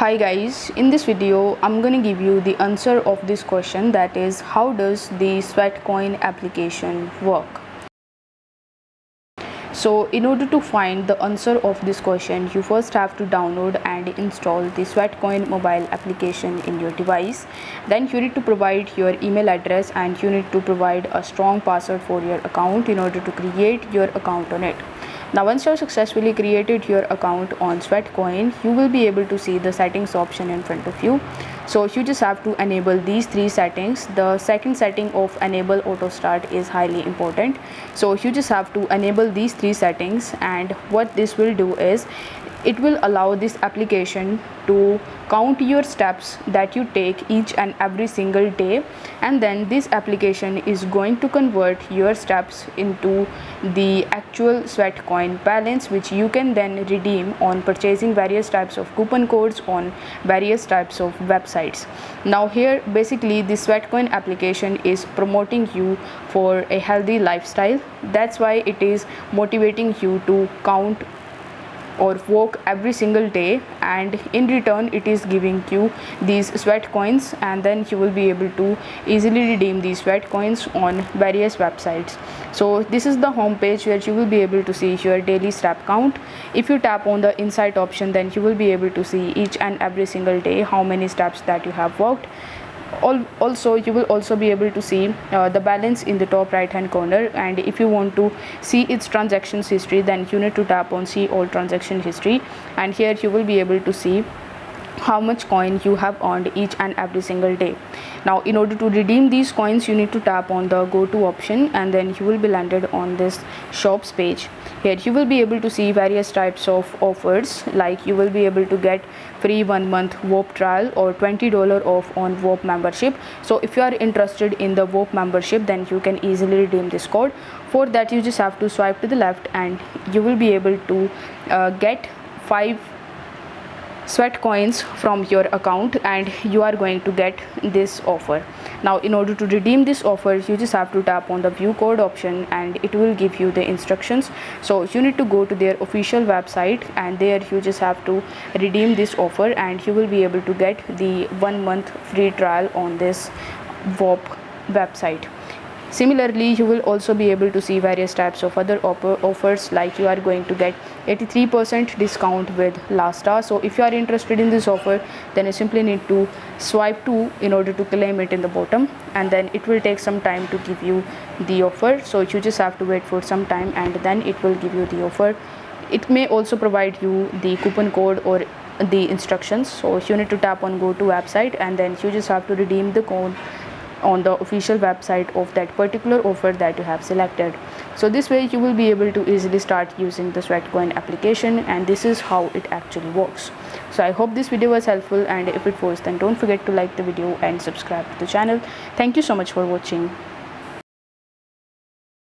Hi guys, in this video I'm going to give you the answer of this question, that is, how does the Sweatcoin application work? So in order to find the answer of this question, you first have to download and install the Sweatcoin mobile application in your device. Then you need to provide your email address and you need to provide a strong password for your account in order to create your account on it. Now once you have successfully created your account on Sweatcoin, you will be able to see the settings option in front of you. So you just have to enable these three settings. The second setting of enable auto start is highly important. So you just have to enable these three settings, and what this will do is it will allow this application to count your steps that you take each and every single day, and then this application is going to convert your steps into the actual Sweatcoin balance, which you can then redeem on purchasing various types of coupon codes on various types of websites. Now here basically the Sweatcoin application is promoting you for a healthy lifestyle. That's why it is motivating you to count or walk every single day, and in return it is giving you these sweat coins, and then you will be able to easily redeem these sweat coins on various websites. So this is the home page where you will be able to see your daily step count. If you tap on the insight option, then you will be able to see each and every single day how many steps that you have walked. Also you will also be able to see the balance in the top right hand corner, and if you want to see its transactions history, then you need to tap on see all transaction history, and here you will be able to see how much coin you have earned each and every single day. Now in order to redeem these coins, you need to tap on the go to option, and then you will be landed on this shops page. Here you will be able to see various types of offers, like you will be able to get free 1 month WOP trial or $20 off on WOP membership. So if you are interested in the WOP membership, then you can easily redeem this code. For that you just have to swipe to the left, and you will be able to get 5 sweat coins from your account, and you are going to get this offer. Now in order to redeem this offer, you just have to tap on the view code option, and it will give you the instructions. So you need to go to their official website, and there you just have to redeem this offer, and you will be able to get the 1 month free trial on this WOP website. Similarly, you will also be able to see various types of other offers, like you are going to get 83% discount with Lasta. So if you are interested in this offer, then you simply need to swipe to in order to claim it in the bottom, and then it will take some time to give you the offer. So you just have to wait for some time, and then it will give you the offer. It may also provide you the coupon code or the instructions. So you need to tap on go to website, and then you just have to redeem the code on the official website of that particular offer that you have selected. So this way you will be able to easily start using the Sweatcoin application, and this is how it actually works. So I hope this video was helpful, and if it was, then don't forget to like the video and subscribe to the channel. Thank you so much for watching.